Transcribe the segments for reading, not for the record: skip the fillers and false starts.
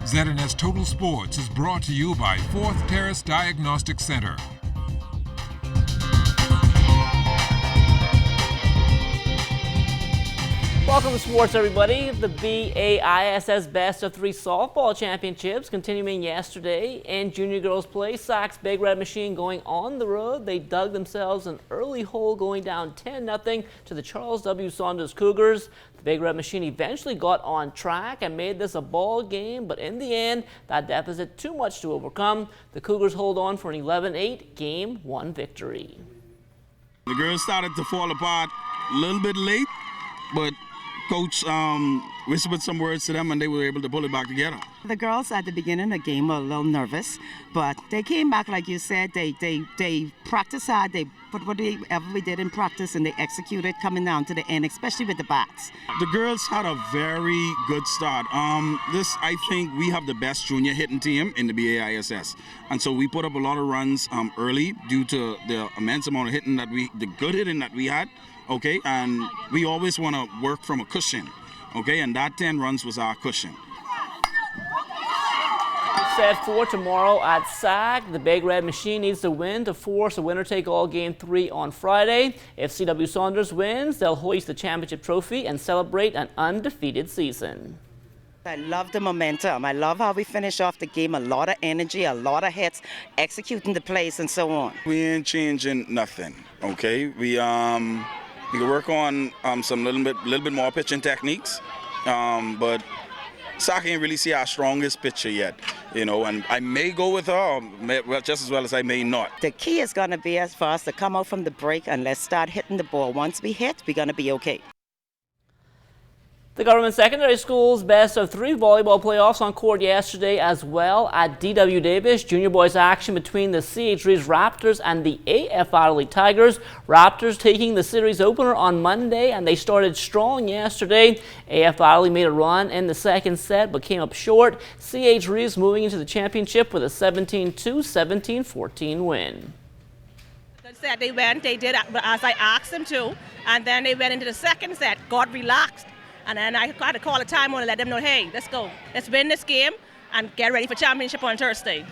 ZNS Total Sports is brought to you by 4th Terrace Diagnostic Center. Welcome to sports, everybody. The BAISS Best of 3 Softball Championships continuing yesterday in junior girls play. Sacs Big Red Machine going on the road. They dug themselves an early hole going down 10-0 to the Charles W. Saunders Cougars. The Big Red Machine eventually got on track and made this a ball game, but in the end, that deficit too much to overcome. The Cougars hold on for an 11-8 Game 1 victory. The girls started to fall apart a little bit late, but Coach whispered some words to them and they were able to pull it back together. The girls at the beginning of the game were a little nervous, but they came back like you said. They practiced hard, they put whatever we did in practice and they executed coming down to the end, especially with the bats. The girls had a very good start. I think we have the best junior hitting team in the BAISS. And so we put up a lot of runs early due to the immense amount of hitting the good hitting that we had. Okay, and we always want to work from a cushion, okay, and that 10 runs was our cushion. Set for tomorrow at SAC. The Big Red Machine needs to win to force a winner-take-all Game 3 on Friday. If CW Saunders wins, they'll hoist the championship trophy and celebrate an undefeated season. I love the momentum. I love how we finish off the game. A lot of energy, a lot of hits, executing the plays and so on. We ain't changing nothing, okay? We can work on some little bit more pitching techniques, but SAC ain't really see our strongest pitcher yet, you know, and I may go with her just as well as I may not. The key is going to be as far as to come out from the break and let's start hitting the ball. Once we hit, we're going to be okay. The government secondary schools best of 3 volleyball playoffs on court yesterday as well at D.W. Davis. Junior boys action between the C.H. Reeves Raptors and the A.F. Adelaide Tigers. Raptors taking the series opener on Monday, and they started strong yesterday. A.F. Adelaide made a run in the second set but came up short. C.H. Reeves moving into the championship with a 17-2, 17-14 win. Good set. They did as I asked them to, and then they went into the second set, got relaxed. And then I had to call a timeout and let them know, hey, let's go. Let's win this game and get ready for championship on Thursday.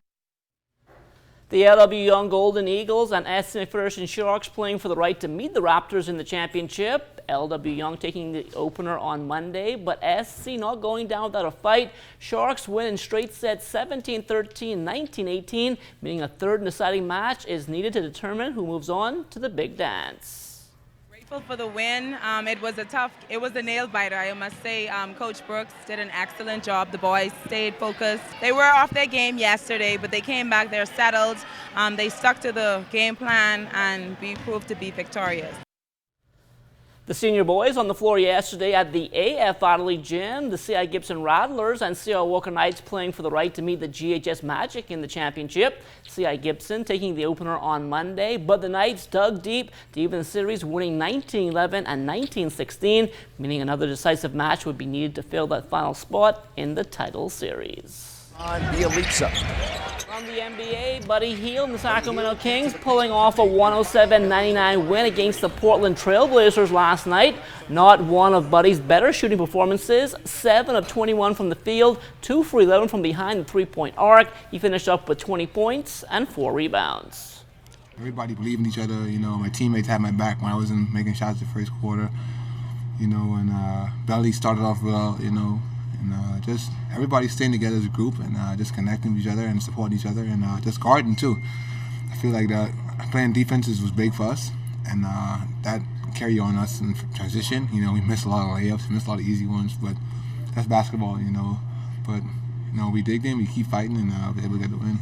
The LW Young Golden Eagles and SC McPherson Sharks playing for the right to meet the Raptors in the championship. LW Young taking the opener on Monday, but SC not going down without a fight. Sharks win in straight sets 17-13, 19-18, meaning a third and deciding match is needed to determine who moves on to the big dance. For the win. It was a nail biter, I must say. Coach Brooks did an excellent job. The boys stayed focused. They were off their game yesterday, but they came back, they're settled. They stuck to the game plan and we proved to be victorious. The senior boys on the floor yesterday at the A.F. Adelaide Gym. The C.I. Gibson Rattlers and C.R. Walker Knights playing for the right to meet the GHS Magic in the championship. C.I. Gibson taking the opener on Monday, but the Knights dug deep to even the series, winning 19-11 and 19-16, meaning another decisive match would be needed to fill that final spot in the title series. On Bielitsa. From the NBA, Buddy Hield and the Sacramento Kings pulling off a 107-99 win against the Portland Trailblazers last night. Not one of Buddy's better shooting performances. 7 of 21 from the field, 2 for 11 from behind the three-point arc. He finished up with 20 points and 4 rebounds. Everybody believed in each other. You know, my teammates had my back when I wasn't making shots the first quarter. You know, and Belly started off well, you know. And just everybody staying together as a group and just connecting with each other and supporting each other and just guarding too. I feel like that playing defenses was big for us, and that carried on us in transition. You know, we missed a lot of layups, missed a lot of easy ones, but that's basketball, you know. But you know, we digged in, we keep fighting, and we're able to get the win.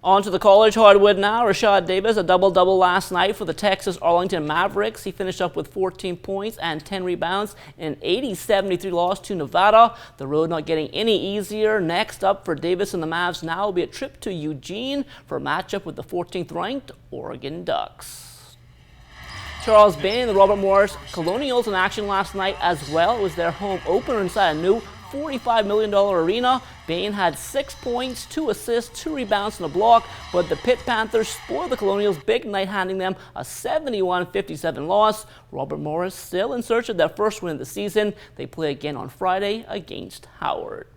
On to the college hardwood now. Rashad Davis, a double-double last night for the Texas Arlington Mavericks. He finished up with 14 points and 10 rebounds in an 80-73 loss to Nevada. The road not getting any easier. Next up for Davis and the Mavs now will be a trip to Eugene for a matchup with the 14th-ranked Oregon Ducks. Charles Bain and the Robert Morris Colonials in action last night as well. It was their home opener inside a new $45 million arena. Bain had 6 points, 2 assists, 2 rebounds and a block, but the Pitt Panthers spoiled the Colonials' big night, handing them a 71-57 loss. Robert Morris still in search of their first win of the season. They play again on Friday against Howard.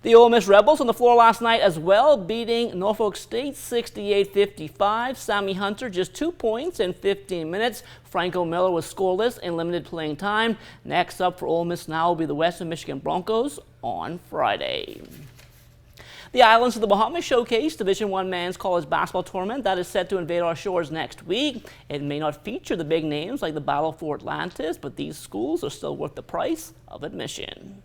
The Ole Miss Rebels on the floor last night as well, beating Norfolk State 68-55. Sammy Hunter just 2 points in 15 minutes. Franco Miller was scoreless in limited playing time. Next up for Ole Miss now will be the Western Michigan Broncos on Friday. The Islands of the Bahamas showcase Division I men's college basketball tournament that is set to invade our shores next week. It may not feature the big names like the Battle for Atlantis, but these schools are still worth the price of admission.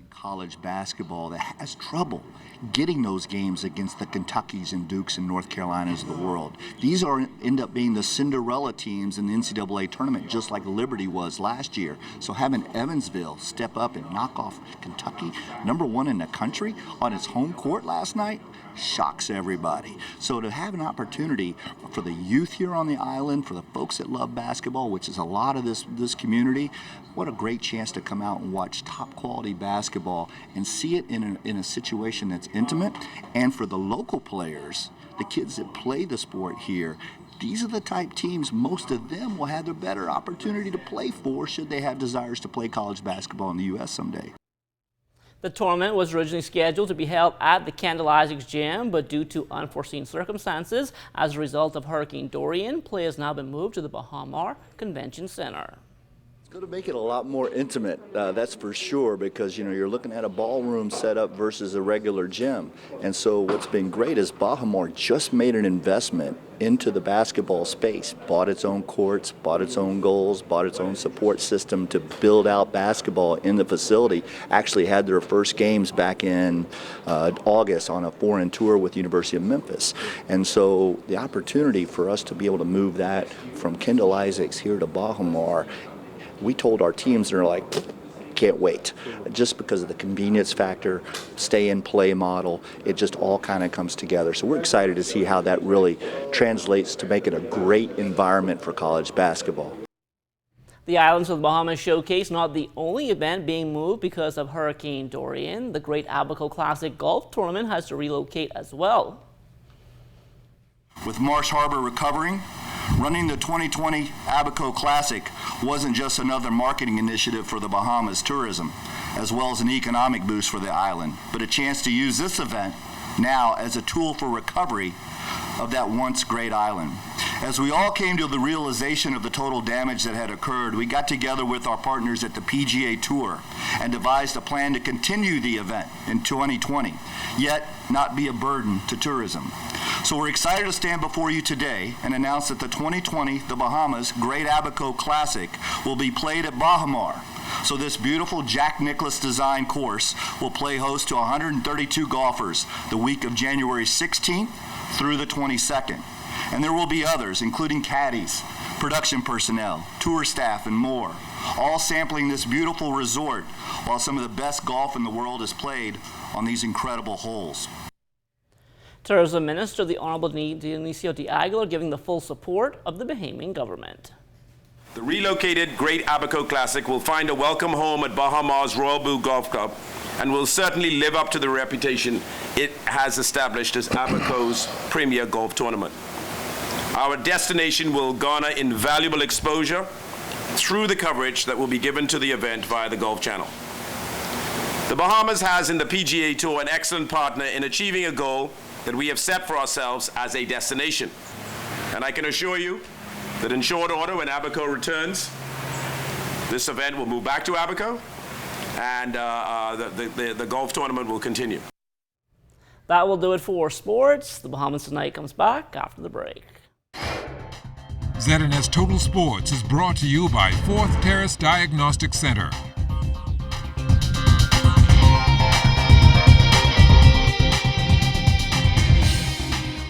College basketball that has trouble getting those games against the Kentuckys and Dukes and North Carolinas of the world. These end up being the Cinderella teams in the NCAA tournament, just like Liberty was last year. So having Evansville step up and knock off Kentucky, #1 in the country, on its home court last night, shocks everybody. So to have an opportunity for the youth here on the island, for the folks that love basketball, which is a lot of this community, what a great chance to come out and watch top quality basketball and see it in a situation that's intimate. And for the local players, the kids that play the sport here, these are the type teams most of them will have a better opportunity to play for should they have desires to play college basketball in the U.S. someday. The tournament was originally scheduled to be held at the Kendall Isaacs Gym, but due to unforeseen circumstances as a result of Hurricane Dorian, play has now been moved to the Bahamas Convention Center. It's going to make it a lot more intimate, that's for sure, because you're looking at a ballroom setup versus a regular gym. And so what's been great is Bahamas just made an investment into the basketball space, bought its own courts, bought its own goals, bought its own support system to build out basketball in the facility. Actually had their first games back in August on a foreign tour with the University of Memphis. And so the opportunity for us to be able to move that from Kendall Isaacs here to Bahamas, we told our teams, they're like, can't wait. Just because of the convenience factor, stay and play model, it just all kind of comes together. So we're excited to see how that really translates to make it a great environment for college basketball. The Islands of the Bahamas showcase not the only event being moved because of Hurricane Dorian. The Great ABACO Classic Golf Tournament has to relocate as well. With Marsh Harbor recovering, running the 2020 ABACO Classic wasn't just another marketing initiative for the Bahamas tourism, as well as an economic boost for the island, but a chance to use this event now as a tool for recovery of that once great island. As we all came to the realization of the total damage that had occurred, we got together with our partners at the PGA Tour and devised a plan to continue the event in 2020, yet not be a burden to tourism. So we're excited to stand before you today and announce that the 2020 The Bahamas Great ABACO Classic will be played at Bahamas. So this beautiful Jack Nicklaus design course will play host to 132 golfers the week of January 16th through the 22nd. And there will be others, including caddies, production personnel, tour staff, and more, all sampling this beautiful resort while some of the best golf in the world is played on these incredible holes. Tourism Minister, the Honorable Dionisio de Aguilar, giving the full support of the Bahamian government. The relocated Great ABACO Classic will find a welcome home at Bahamas Royal Blue Golf Club and will certainly live up to the reputation it has established as ABACO's premier golf tournament. Our destination will garner invaluable exposure through the coverage that will be given to the event via the Golf Channel. The Bahamas has in the PGA Tour an excellent partner in achieving a goal that we have set for ourselves as a destination. And I can assure you that in short order, when ABACO returns, this event will move back to ABACO and the golf tournament will continue. That will do it for sports. The Bahamas Tonight comes back after the break. ZNS Total Sports is brought to you by 4th Terrace Diagnostic Center.